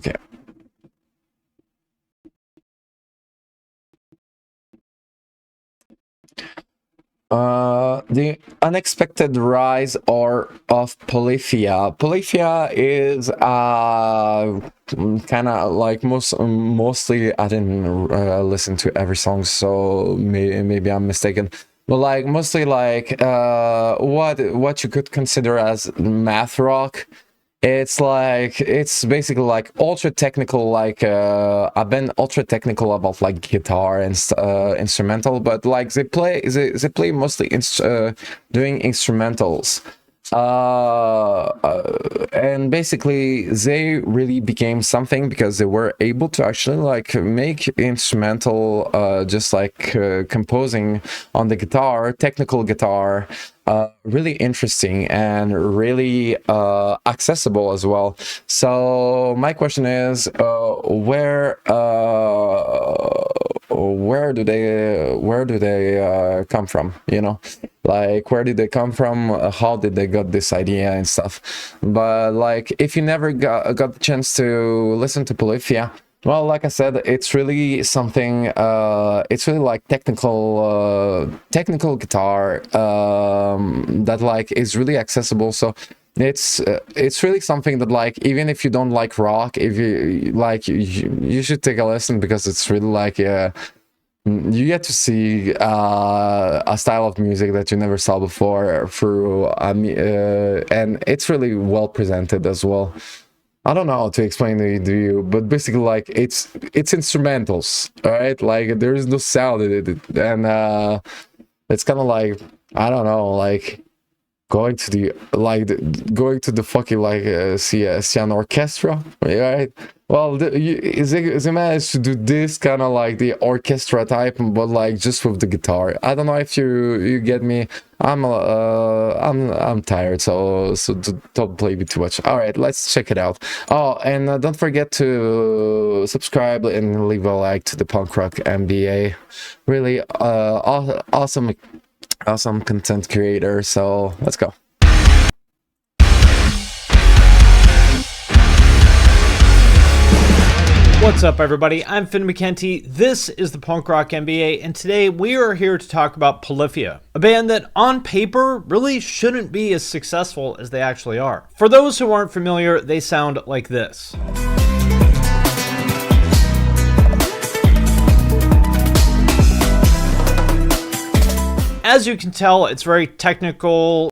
Okay. The unexpected rise of POLYPHIA. POLYPHIA is kind of like mostly I didn't listen to every song, so maybe I'm mistaken. But like mostly like what you could consider as math rock. It's basically like ultra technical, like I've been ultra technical about like guitar and instrumental, but like they play mostly doing instrumentals. And basically they really became something because they were able to actually like make instrumental just like composing on the guitar, technical guitar, really interesting and really accessible as well. So my question is, where do they come from, you know? Like, where did they come from? How did they got this idea and stuff? But like, if you never got the chance to listen to POLYPHIA, well, like I said, it's really something. It's really like technical guitar that like is really accessible. So it's really something that like even if you don't like rock, if you like, you should take a listen because it's really like you get to see a style of music that you never saw before through and it's really well presented as well. I don't know how to explain it to you, but basically like it's instrumentals, all right? Like there is no sound in it, and it's kind of like, I don't know, like going to the fucking like see an orchestra, right? Well, they managed to do this kind of like the orchestra type, but like just with the guitar. I don't know if you get me. I'm tired, so don't play me too much. All right, let's check it out. Oh, and don't forget to subscribe and leave a like to the Punk Rock MBA. Really awesome content creator. So let's go. What's up, everybody? I'm Finn McKenty. This is the Punk Rock MBA, and today we are here to talk about POLYPHIA, a band that on paper really shouldn't be as successful as they actually are. For those who aren't familiar, they sound like this. As you can tell, it's very technical.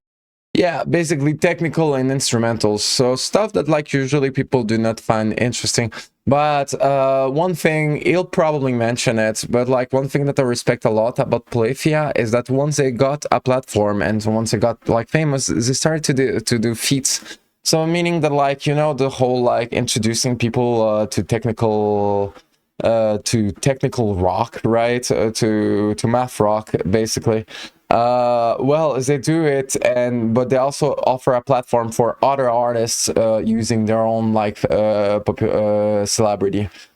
Yeah, basically technical and instrumentals. So stuff that like usually people do not find interesting. But one thing, he'll probably mention it, but like one thing that I respect a lot about POLYPHIA is that once they got a platform and once they got like famous, they started to do feats. So meaning that like, you know, the whole like introducing people to technical rock, right? To math rock, basically. Well, they do it, but they also offer a platform for other artists using their own like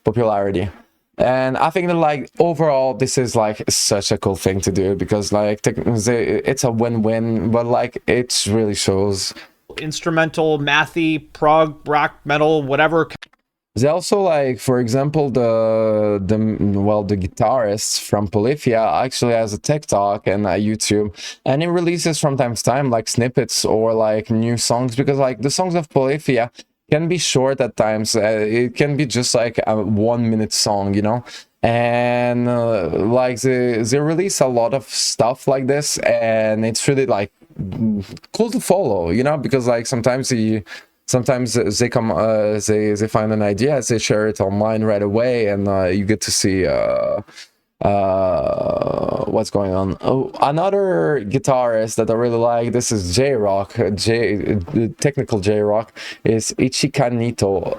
popularity. And I think that like overall this is like such a cool thing to do because like it's a win-win, but like it really shows. Instrumental, mathy, prog, rock, metal, whatever. They also like, for example, the guitarist from POLYPHIA actually has a TikTok and a YouTube, and it releases from time to time like snippets or like new songs, because like the songs of POLYPHIA can be short at times. It can be just like a 1 minute song, you know, and like they release a lot of stuff like this, and it's really like cool to follow, you know, because like sometimes they come they find an idea, they share it online right away, and you get to see what's going on. Oh, another guitarist that I really like, this is J-Rock, technical J-Rock, is Nito.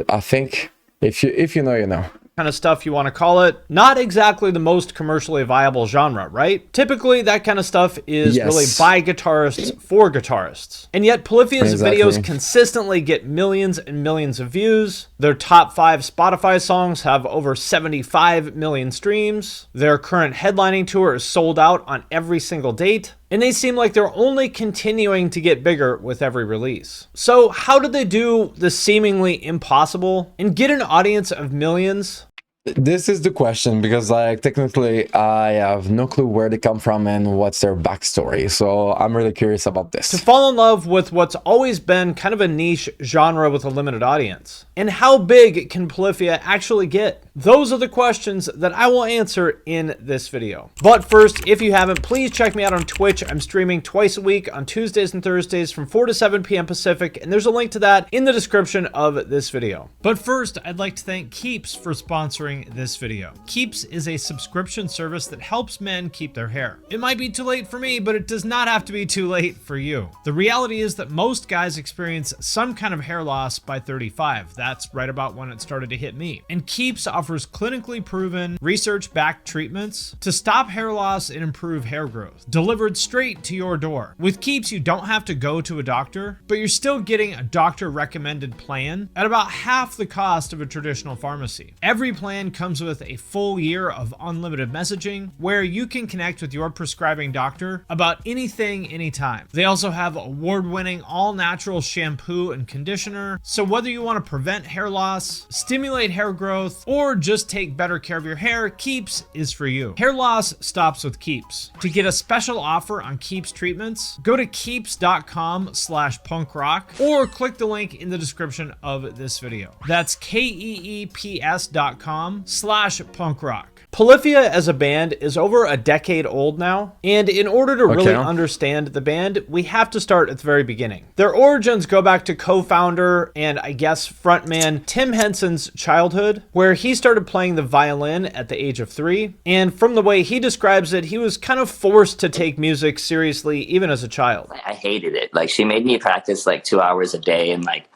I think if you know, you know. Kind of stuff you want to call it. Not exactly the most commercially viable genre, right? Typically, that kind of stuff is really by guitarists for guitarists. And yet, POLYPHIA's videos consistently get millions and millions of views. Their top 5 Spotify songs have over 75 million streams. Their current headlining tour is sold out on every single date. and they seem like they're only continuing to get bigger with every release. So how did they do the seemingly impossible and get an audience of millions? This is the question, because like technically I have no clue where they come from and what's their backstory, so I'm really curious about this. To fall in love with what's always been kind of a niche genre with a limited audience. And how big can POLYPHIA actually get? Those are the questions that I will answer in this video. But first, if you haven't, please check me out on Twitch. I'm streaming twice a week on Tuesdays and Thursdays from 4 to 7 p.m. Pacific, and there's a link to that in the description of this video. But first, I'd like to thank Keeps for sponsoring this video. Keeps is a subscription service that helps men keep their hair. It might be too late for me, but it does not have to be too late for you. The reality is that most guys experience some kind of hair loss by 35. That's right about when it started to hit me. And Keeps offers clinically proven, research-backed treatments to stop hair loss and improve hair growth, delivered straight to your door. With Keeps, you don't have to go to a doctor, but you're still getting a doctor-recommended plan at about half the cost of a traditional pharmacy. Every plan comes with a full year of unlimited messaging where you can connect with your prescribing doctor about anything, anytime. They also have award-winning all-natural shampoo and conditioner, so whether you want to prevent hair loss, stimulate hair growth, or just take better care of your hair, Keeps is for you. Hair loss stops with Keeps. To get a special offer on Keeps treatments, go to keeps.com/punkrock or click the link in the description of this video. That's keeps.com/punkrock. POLYPHIA as a band is over a decade old now, and in order to really understand the band, we have to start at the very beginning. Their origins go back to co-founder and I guess frontman Tim Henson's childhood, where he started playing the violin at the age of 3, and from the way he describes it, he was kind of forced to take music seriously even as a child. I hated it. Like, she made me practice like 2 hours a day, and like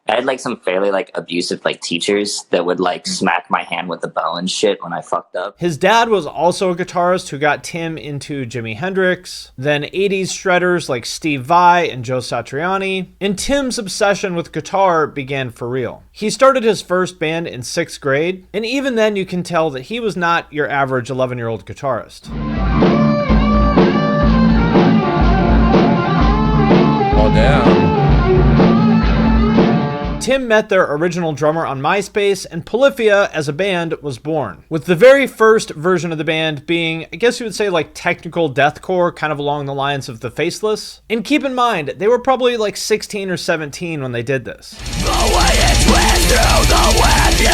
I had like some fairly like abusive like teachers that would like smack my hand with the bow and shit when I fucked up. His dad was also a guitarist who got Tim into Jimi Hendrix, then 80s shredders like Steve Vai and Joe Satriani, and Tim's obsession with guitar began for real. He started his first band in 6th grade, and even then you can tell that he was not your average 11-year-old guitarist. Oh damn. Tim met their original drummer on MySpace, and POLYPHIA as a band was born, with the very first version of the band being, I guess you would say, like technical deathcore, kind of along the lines of The Faceless. And keep in mind, they were probably like 16 or 17 when they did this. The way it went through the web you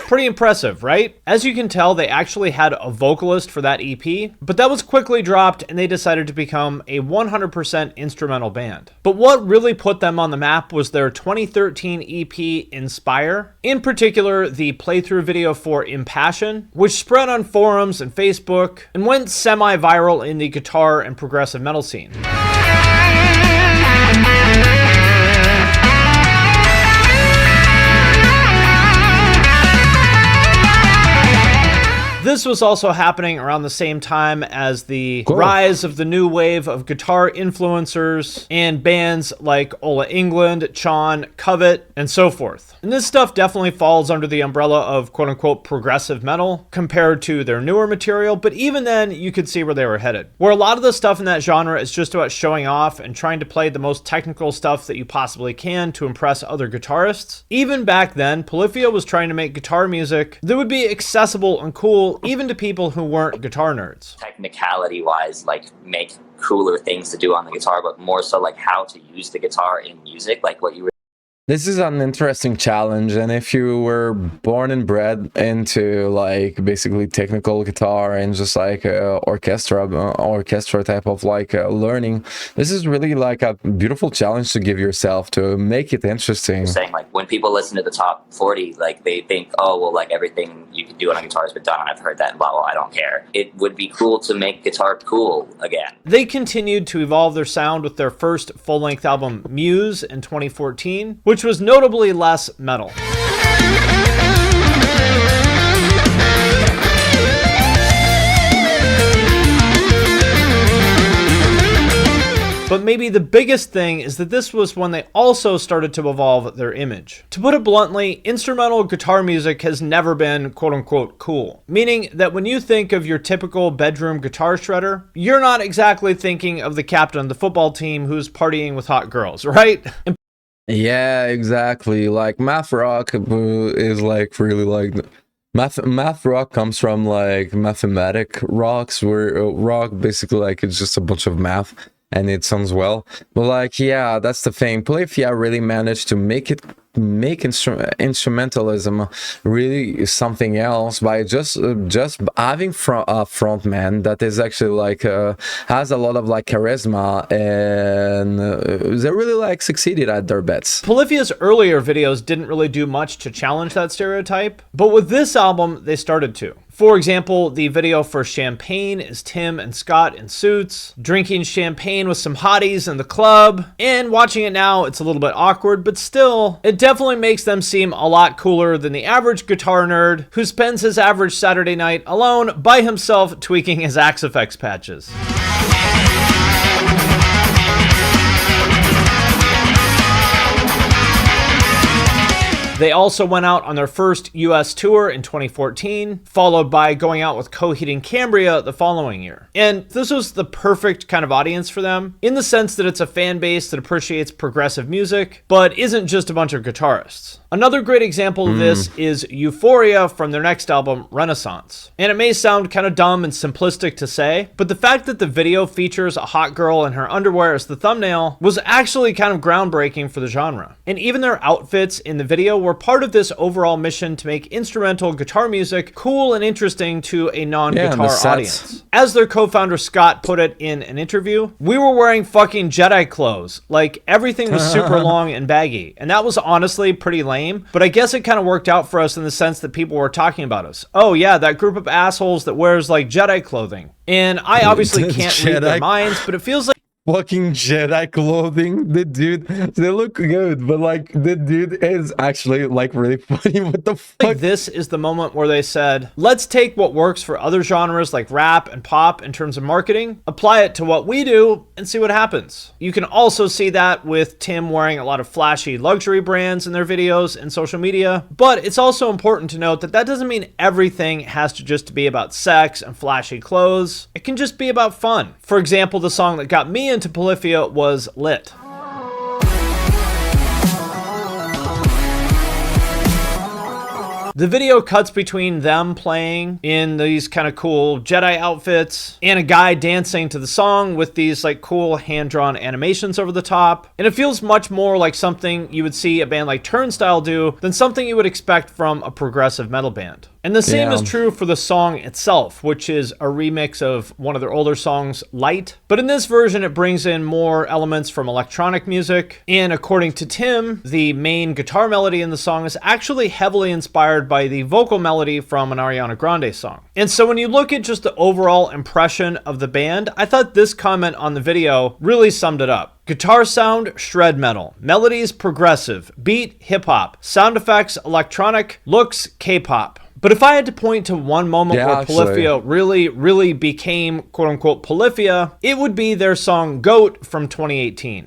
Pretty impressive, right? As you can tell, they actually had a vocalist for that EP, but that was quickly dropped and they decided to become a 100% instrumental band. But what really put them on the map was their 2013 EP, Inspire. In particular, the playthrough video for Impassion, which spread on forums and Facebook and went semi-viral in the guitar and progressive metal scene. This was also happening around the same time as the rise of the new wave of guitar influencers and bands like Ola England, Chon, Covet, and so forth. And this stuff definitely falls under the umbrella of quote-unquote progressive metal compared to their newer material, but even then you could see where they were headed. Where a lot of the stuff in that genre is just about showing off and trying to play the most technical stuff that you possibly can to impress other guitarists. Even back then, POLYPHIA was trying to make guitar music that would be accessible and cool even to people who weren't guitar nerds. Technicality wise, like make cooler things to do on the guitar, but more so like how to use the guitar in music, like what you were. This is an interesting challenge, and if you were born and bred into like basically technical guitar and just like orchestra type of like learning, this is really like a beautiful challenge to give yourself to make it interesting. Saying like when people listen to the top 40, like they think, oh well, like everything you can do on a guitar has been done, and I've heard that, and blah blah. I don't care. It would be cool to make guitar cool again. They continued to evolve their sound with their first full-length album, Muse, in 2014, which was notably less metal. But maybe the biggest thing is that this was when they also started to evolve their image. To put it bluntly, instrumental guitar music has never been quote-unquote cool. Meaning that when you think of your typical bedroom guitar shredder, you're not exactly thinking of the captain of the football team who's partying with hot girls, right? Yeah, exactly. Like math rock is like really like math rock comes from like mathematic rocks, where rock basically like it's just a bunch of math and it sounds well. But like, yeah, that's the thing. Polyphia really managed to make instrumentalism really something else by just having a front man that is actually like has a lot of like charisma, and they really like succeeded at their bets. Polyphia's earlier videos didn't really do much to challenge that stereotype, but with this album they started to. For example, the video for Champagne is Tim and Scott in suits, drinking champagne with some hotties in the club, and watching it now, it's a little bit awkward, but still, it definitely makes them seem a lot cooler than the average guitar nerd who spends his average Saturday night alone by himself tweaking his Axe Effects patches. They also went out on their first US tour in 2014, followed by going out with Coheed and Cambria the following year. And this was the perfect kind of audience for them, in the sense that it's a fan base that appreciates progressive music, but isn't just a bunch of guitarists. Another great example of this is Euphoria from their next album, Renaissance. And it may sound kind of dumb and simplistic to say, but the fact that the video features a hot girl in her underwear as the thumbnail was actually kind of groundbreaking for the genre. And even their outfits in the video were part of this overall mission to make instrumental guitar music cool and interesting to a non-guitar audience. As their co-founder Scott put it in an interview, "We were wearing fucking Jedi clothes. Like, everything was super long and baggy. And that was honestly pretty lame. But I guess it kind of worked out for us in the sense that people were talking about us. Oh yeah, that group of assholes that wears like Jedi clothing." And I obviously can't read their minds, but it feels like fucking Jedi clothing. The dude, they look good, but like the dude is actually like really funny. What the fuck? Like, this is the moment where they said, let's take what works for other genres like rap and pop in terms of marketing, apply it to what we do, and see what happens. You can also see that with Tim wearing a lot of flashy luxury brands in their videos and social media. But it's also important to note that that doesn't mean everything has to just be about sex and flashy clothes. It can just be about fun. For example, the song that got me into Polyphia was Lit. The video cuts between them playing in these kind of cool Jedi outfits and a guy dancing to the song with these like cool hand-drawn animations over the top. And it feels much more like something you would see a band like Turnstile do than something you would expect from a progressive metal band. And the same is true for the song itself, which is a remix of one of their older songs, Light. But in this version, it brings in more elements from electronic music. And according to Tim, the main guitar melody in the song is actually heavily inspired by the vocal melody from an Ariana Grande song. And so when you look at just the overall impression of the band, I thought this comment on the video really summed it up. Guitar sound, shred metal. Melodies, progressive. Beat, hip-hop. Sound effects, electronic. Looks, K-pop. But if I had to point to one moment where Polyphia really became quote-unquote Polyphia, it would be their song Goat from 2018.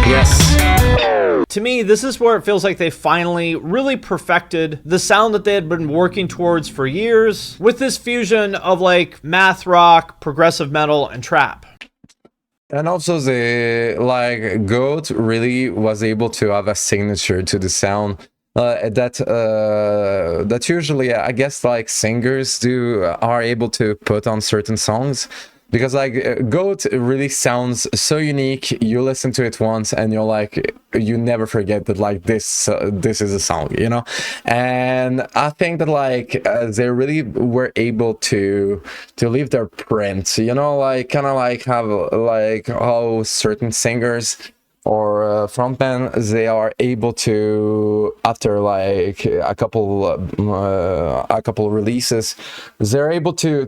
Yes. To me, this is where it feels like they finally really perfected the sound that they had been working towards for years, with this fusion of like math rock, progressive metal, and trap. And also the like Goat really was able to have a signature to the sound that usually I guess like singers are able to put on certain songs, because like Goat really sounds so unique. You listen to it once and you're like, you never forget that like this is a song, you know. And I think that like they really were able to leave their print, you know, like kind of like have like how certain singers or frontmen, they are able to, after like a couple releases, they're able to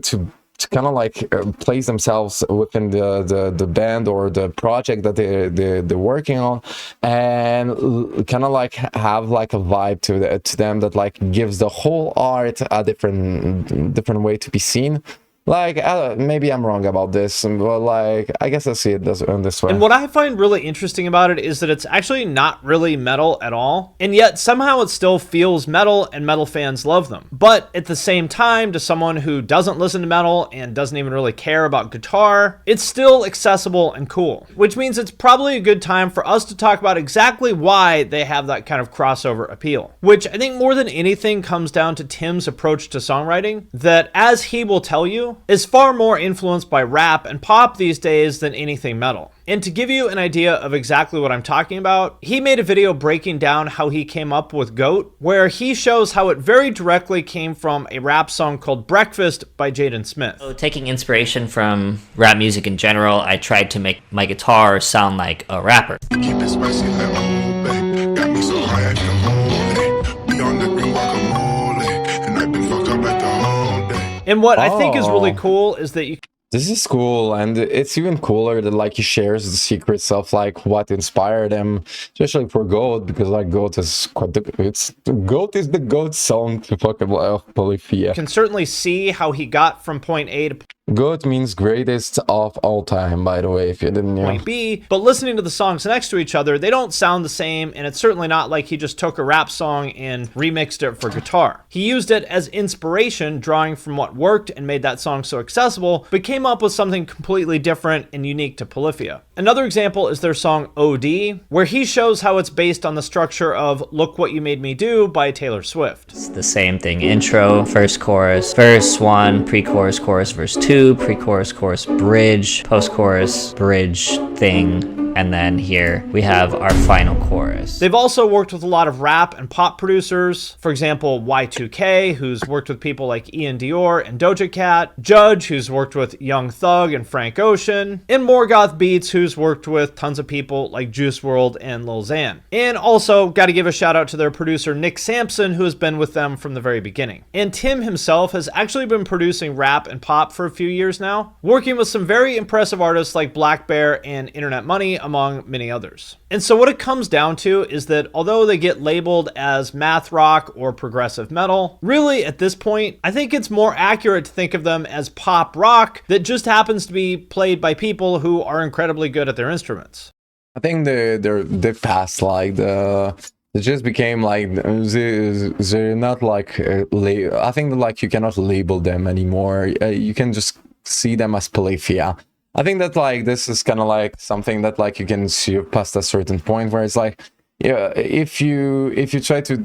kind of like place themselves within the band or the project that they're working on, and kind of like have like a vibe to them that like gives the whole art a different way to be seen. Like, maybe I'm wrong about this, but like, I guess I see it in this way. And what I find really interesting about it is that it's actually not really metal at all, and yet somehow it still feels metal and metal fans love them. But at the same time, to someone who doesn't listen to metal and doesn't even really care about guitar, it's still accessible and cool, which means it's probably a good time for us to talk about exactly why they have that kind of crossover appeal, which I think more than anything comes down to Tim's approach to songwriting, that, as he will tell you, is far more influenced by rap and pop these days than anything metal. And to give you an idea of exactly what I'm talking about, he made a video breaking down how he came up with Goat, where he shows how it very directly came from a rap song called Breakfast by Jaden Smith. So taking inspiration from rap music in general, I tried to make my guitar sound like a rapper. Keep it spicy like my babe. Got me so high I can hold it. We on the green guacamole, and I've been fucked up like the whole day. And what I think is really cool is that you... This is cool, and it's even cooler that like he shares the secrets of like what inspired him, especially for Goat, because like Goat is quite Goat is the Goat song to fuck about Polyphia. Can certainly see how he got from point A to Goat means greatest of all time, by the way, if you didn't know. Point B, but listening to the songs next to each other, they don't sound the same, and it's certainly not like he just took a rap song and remixed it for guitar. He used it as inspiration, drawing from what worked and made that song so accessible, but came up with something completely different and unique to Polyphia. Another example is their song OD, where he shows how it's based on the structure of Look What You Made Me Do by Taylor Swift. It's the same thing. Intro, first chorus, verse 1, pre-chorus, chorus, verse 2, pre-chorus, chorus, bridge, post-chorus, bridge thing, and then here we have our final chorus. They've also worked with a lot of rap and pop producers. For example, Y2K, who's worked with people like Ian Dior and Doja Cat, Judge, who's worked with Young Thug and Frank Ocean, and Morgoth Beats, who's worked with tons of people like Juice WRLD and Lil Xan. And also, got to give a shout out to their producer Nick Sampson, who has been with them from the very beginning. And Tim himself has actually been producing rap and pop for a few years now, working with some very impressive artists like Black Bear and Internet Money, among many others. And so what it comes down to is that although they get labeled as math rock or progressive metal, really at this point, I think it's more accurate to think of them as pop rock that just happens to be played by people who are incredibly good at their instruments. I think they passed like it just became like they're not like I think like you cannot label them anymore. You can just see them as Polyphia. I think that like this is kind of like something that like you can see past a certain point where it's like, yeah, if you try to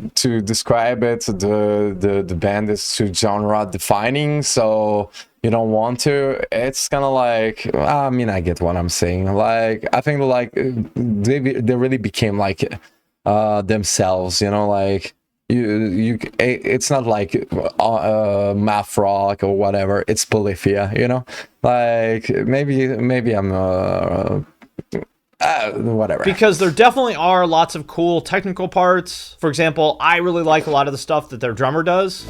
describe it, the band is too genre defining, so you don't want to. It's kind of like, I mean, I get what I'm saying. Like, I think like they really became like themselves, you know, like it's not like math rock or whatever, it's Polyphia, you know, like maybe I'm whatever. Because there definitely are lots of cool technical parts. For example, I really like a lot of the stuff that their drummer does.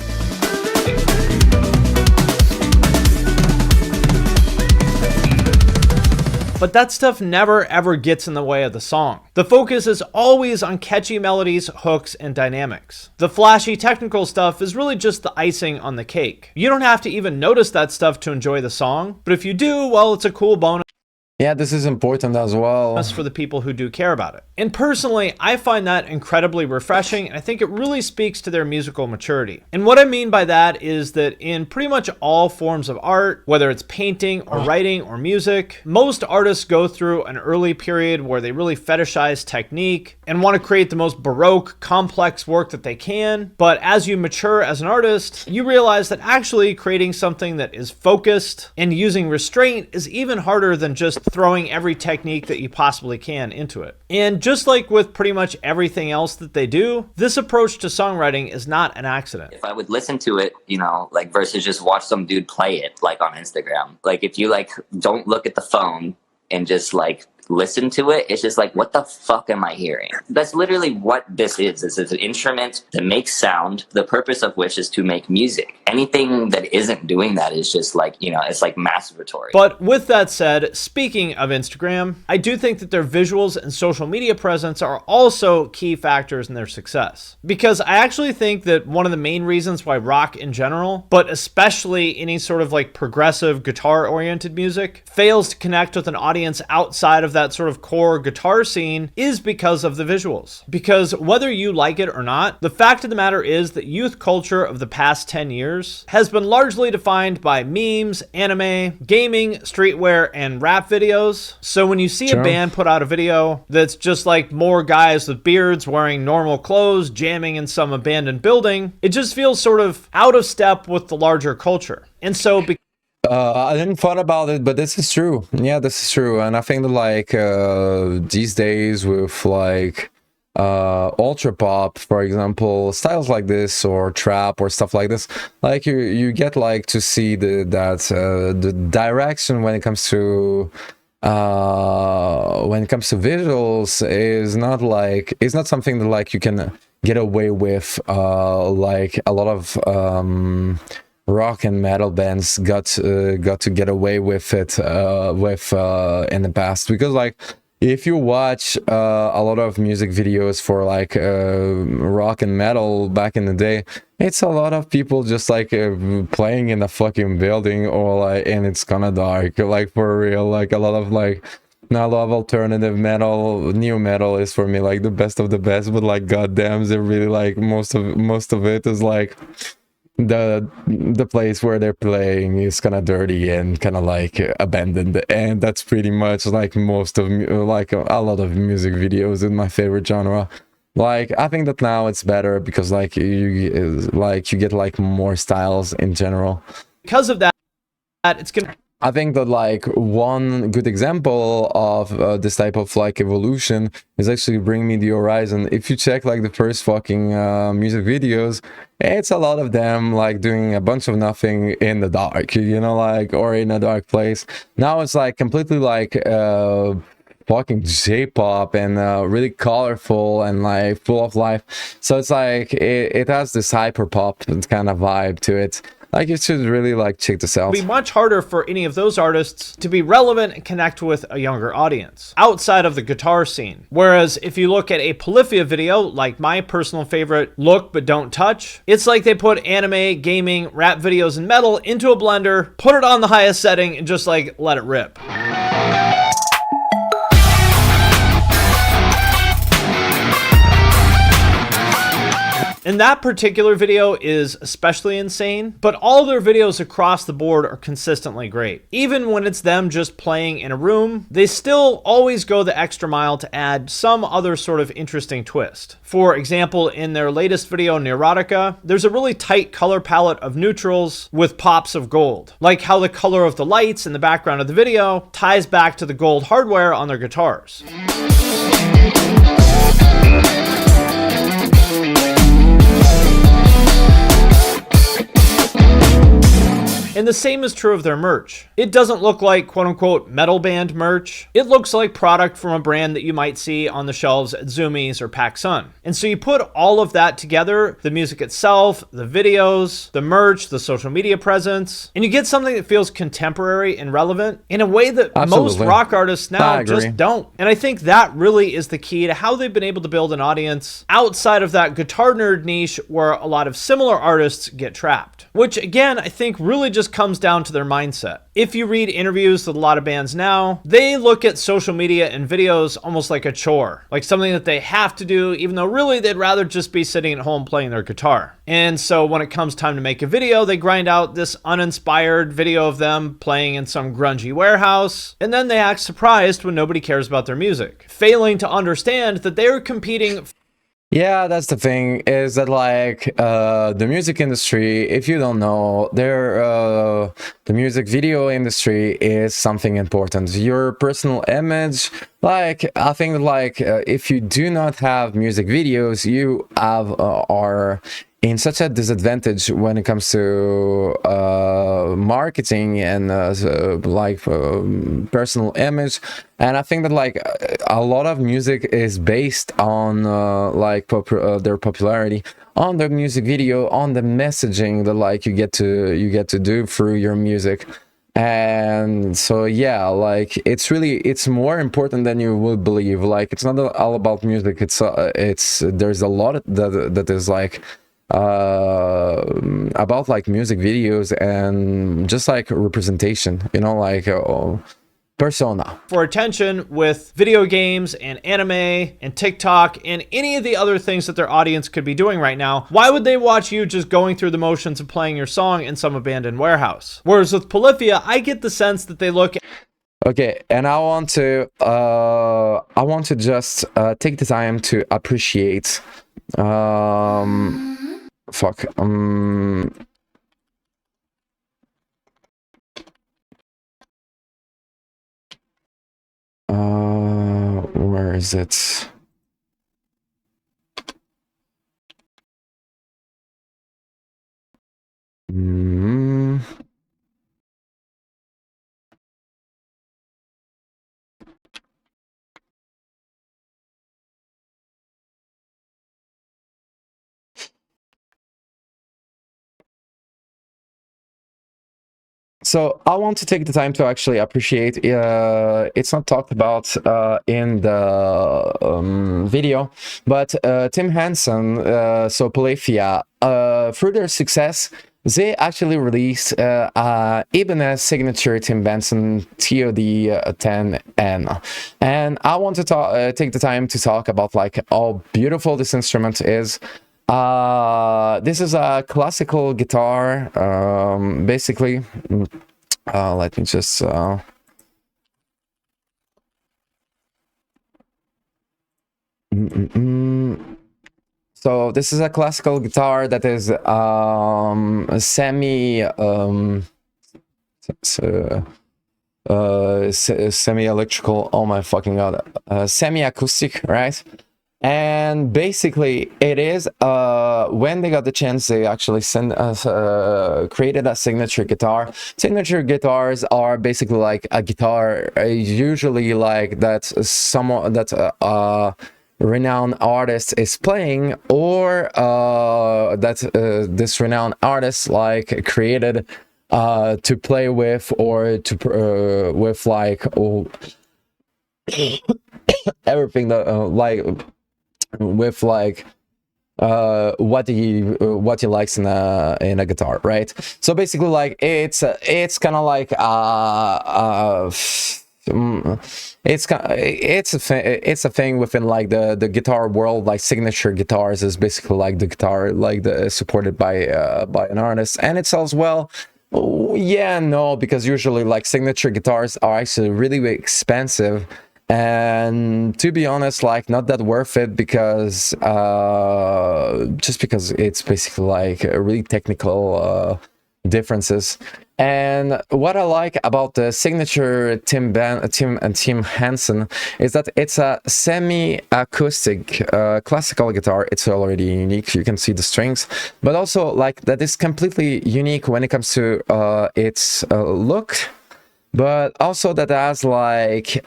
But that stuff never ever gets in the way of the song. The focus is always on catchy melodies, hooks, and dynamics. The flashy technical stuff is really just the icing on the cake. You don't have to even notice that stuff to enjoy the song, but if you do, well, it's a cool bonus. Yeah, this is important as well. For the people who do care about it. And personally, I find that incredibly refreshing, and I think it really speaks to their musical maturity. And what I mean by that is that in pretty much all forms of art, whether it's painting or writing or music, most artists go through an early period where they really fetishize technique and want to create the most baroque, complex work that they can. But as you mature as an artist, you realize that actually creating something that is focused and using restraint is even harder than just throwing every technique that you possibly can into it. And just like with pretty much everything else that they do, this approach to songwriting is not an accident. If I would listen to it, you know, like versus just watch some dude play it like on Instagram. Like if you like don't look at the phone and just like listen to it, it's just like, what the fuck am I hearing? That's literally what this is. This is an instrument that makes sound, the purpose of which is to make music. Anything that isn't doing that is just like, you know, it's like masturbatory. But with that said, speaking of Instagram, I do think that their visuals and social media presence are also key factors in their success. Because I actually think that one of the main reasons why rock in general, but especially any sort of like progressive guitar-oriented music, fails to connect with an audience outside of that sort of core guitar scene is because of the visuals. Because whether you like it or not, the fact of the matter is that youth culture of the past 10 years has been largely defined by memes, anime, gaming, streetwear, and rap videos. So when you see a band put out a video that's just like more guys with beards wearing normal clothes, jamming in some abandoned building, it just feels sort of out of step with the larger culture. And so I didn't thought about it, but this is true. Yeah, this is true. And I think that like these days with like ultra pop, for example, styles like this or trap or stuff like this, like you get like to see the direction when it comes to visuals is not like, it's not something that like you can get away with like a lot of rock and metal bands got to get away with it in the past. Because like if you watch a lot of music videos for like rock and metal back in the day, it's a lot of people just like playing in a fucking building, or like, and it's kind of dark, like for real. Like a lot of like, now, I love alternative metal. New metal is for me like the best of the best, but like goddamn, they're really like most of it is like the place where they're playing is kind of dirty and kind of like abandoned, and that's pretty much like most of like a lot of music videos in my favorite genre. Like I think that now it's better because like you get like more styles in general. Because of that, it's gonna. I think that like one good example of this type of like evolution is actually Bring Me the Horizon. If you check like the first fucking music videos, it's a lot of them like doing a bunch of nothing in the dark, you know, like, or in a dark place. Now it's like completely like fucking J-pop and really colorful and like full of life. So it's like it has this hyper pop kind of vibe to it. Like you should really like check this out. It'll be much harder for any of those artists to be relevant and connect with a younger audience outside of the guitar scene. Whereas if you look at a POLYPHIA video, like my personal favorite, Look But Don't Touch, it's like they put anime, gaming, rap videos, and metal into a blender, put it on the highest setting, and just like let it rip. And that particular video is especially insane, but all their videos across the board are consistently great. Even when it's them just playing in a room, they still always go the extra mile to add some other sort of interesting twist. For example, in their latest video, Neurotica, there's a really tight color palette of neutrals with pops of gold. Like how the color of the lights in the background of the video ties back to the gold hardware on their guitars. And the same is true of their merch. It doesn't look like quote-unquote metal band merch. It looks like product from a brand that you might see on the shelves at Zoomies or PacSun. And so you put all of that together, the music itself, the videos, the merch, the social media presence, and you get something that feels contemporary and relevant in a way that most rock artists now just don't. And I think that really is the key to how they've been able to build an audience outside of that guitar nerd niche where a lot of similar artists get trapped. Which again, I think really just comes down to their mindset. If you read interviews with a lot of bands now, they look at social media and videos almost like a chore, like something that they have to do, even though really they'd rather just be sitting at home playing their guitar. And so when it comes time to make a video, they grind out this uninspired video of them playing in some grungy warehouse, and then they act surprised when nobody cares about their music, failing to understand that they're competing. Yeah, that's the thing, is that like the music industry, if you don't know, the music video industry is something important. Your personal image, like I think like if you do not have music videos, you are in such a disadvantage when it comes to marketing and like personal image. And I think that like a lot of music is based on like their popularity, on the music video, on the messaging that like you get to do through your music. And so yeah, like it's more important than you would believe. Like it's not all about music, it's there's a lot that is like about like music videos and just like representation, you know, like persona. For attention with video games and anime and TikTok and any of the other things that their audience could be doing right now, why would they watch you just going through the motions of playing your song in some abandoned warehouse? Whereas with POLYPHIA, I get the sense that they look... Okay, and I want to just take the time to appreciate where is it? So I want to take the time to actually appreciate, it's not talked about in the video, but Tim Henson, so POLYPHIA, through their success, they actually released Ibanez signature Tim Benson TOD10N. And I want to take the time to talk about like how beautiful this instrument is. This is a classical guitar, basically. Let me just So this is a classical guitar that is semi-electrical. Oh my fucking god, semi-acoustic, right? And basically it is when they got the chance, they actually created a signature guitar. Signature guitars are basically like a guitar usually like that someone that renowned artist is playing, or that this renowned artist like created to play with, or to with like everything that like with like what he likes in a guitar, right? So basically like it's kind of like it's a thing within like the guitar world. Like signature guitars is basically like the guitar like supported by an artist, and it sells well. Yeah, no, because usually like signature guitars are actually really expensive, and to be honest, like not that worth it, because just because it's basically like a really technical differences. And what I like about the signature Tim Henson is that it's a semi-acoustic classical guitar. It's already unique. You can see the strings, but also like that is completely unique when it comes to its look, but also that has like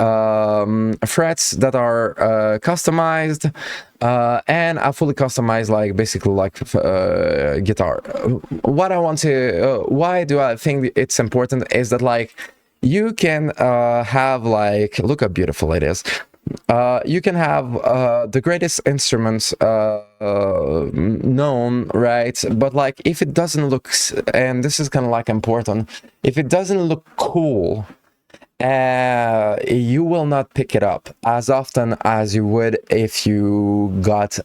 frets that are customized, and a fully customized like basically like guitar. What I want to why do I think it's important is that like you can have like, look how beautiful it is. You can have the greatest instruments known, right? But like if it doesn't look, and this is kind of like important, if it doesn't look cool, you will not pick it up as often as you would if you got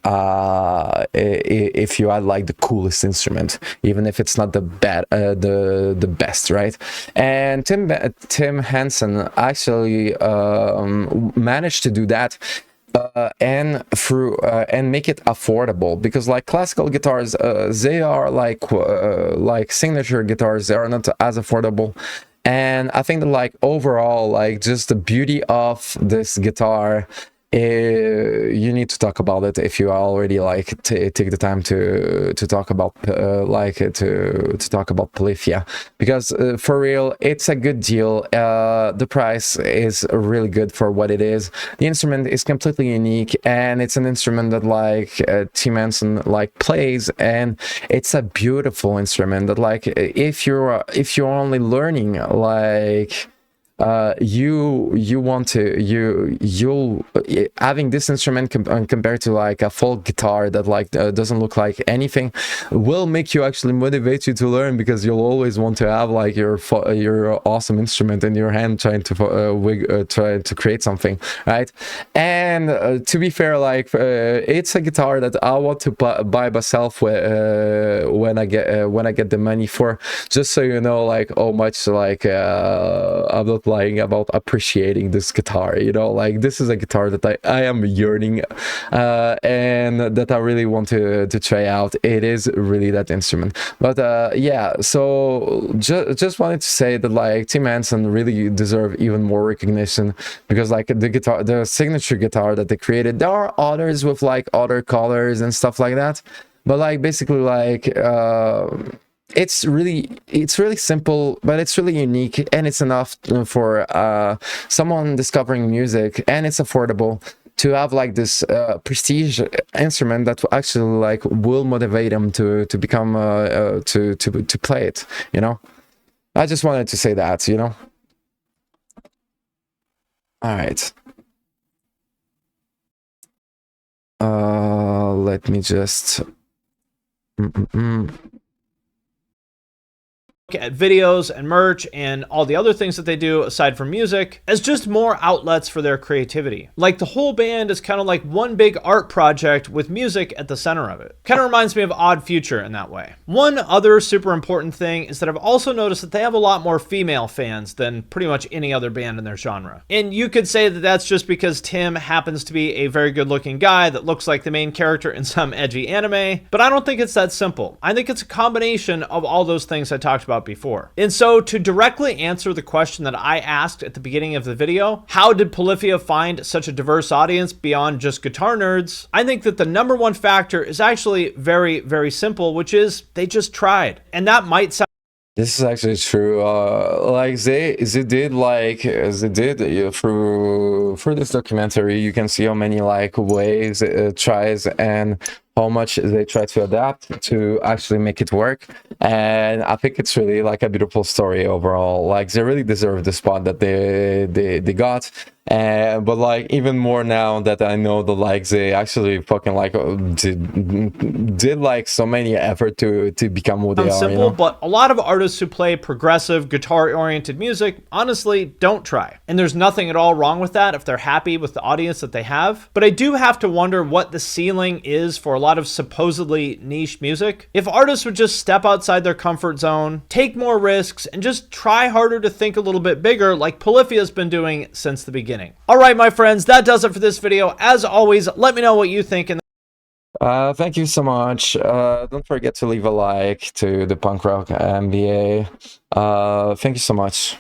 if you had like the coolest instrument, even if it's not the best, right? And Tim Henson actually managed to do that, and through and make it affordable, because like classical guitars, they are like signature guitars, they are not as affordable. And I think that like overall, like just the beauty of this guitar you need to talk about it if you already like take the time to talk about to talk about POLYPHIA, because for real, it's a good deal. The price is really good for what it is. The instrument is completely unique, and it's an instrument that like Tim Henson like plays, and it's a beautiful instrument that like if you're only learning like you'll having this instrument compared to like a folk guitar that like doesn't look like anything will make you actually motivate you to learn, because you'll always want to have like your awesome instrument in your hand trying to create something, right? And to be fair, like it's a guitar that I want to buy myself when I get the money for, just so you know like how much like I'm not lying about appreciating this guitar, you know, like this is a guitar that I am yearning and that I really want to try out. It is really that instrument. But yeah, so just wanted to say that like Tim Henson really deserve even more recognition, because like the signature guitar that they created, there are others with like other colors and stuff like that, but like basically like it's really simple, but it's really unique, and it's enough for someone discovering music, and it's affordable to have like this prestige instrument that actually like will motivate them to become to play it, you know. I just wanted to say that, you know. All right, let me just at videos and merch and all the other things that they do aside from music as just more outlets for their creativity. Like the whole band is kind of like one big art project with music at the center of it. Kind of reminds me of Odd Future in that way. One other super important thing is that I've also noticed that they have a lot more female fans than pretty much any other band in their genre. And you could say that that's just because Tim happens to be a very good looking guy that looks like the main character in some edgy anime, but I don't think it's that simple. I think it's a combination of all those things I talked about before. And so to directly answer the question that I asked at the beginning of the video, how did POLYPHIA find such a diverse audience beyond just guitar nerds? I think that the number one factor is actually very, very simple, which is they just tried. And that might sound This is actually true. Like they did through this documentary, you can see how many like ways it tries and how much they try to adapt to actually make it work. And I think it's really like a beautiful story overall. Like they really deserve the spot that they got. But like even more now that I know that like they actually fucking like did like so many effort to become who they are. Simple, you know? but a lot of artists who play progressive guitar-oriented music honestly don't try. And there's nothing at all wrong with that if they're happy with the audience that they have. But I do have to wonder what the ceiling is for a lot of supposedly niche music. If artists would just step outside their comfort zone, take more risks, and just try harder to think a little bit bigger like POLYPHIA's been doing since the beginning. All right, my friends, that does it for this video. As always, let me know what you think. Thank you so much. Don't forget to leave a like to the Punk Rock MBA. Thank you so much.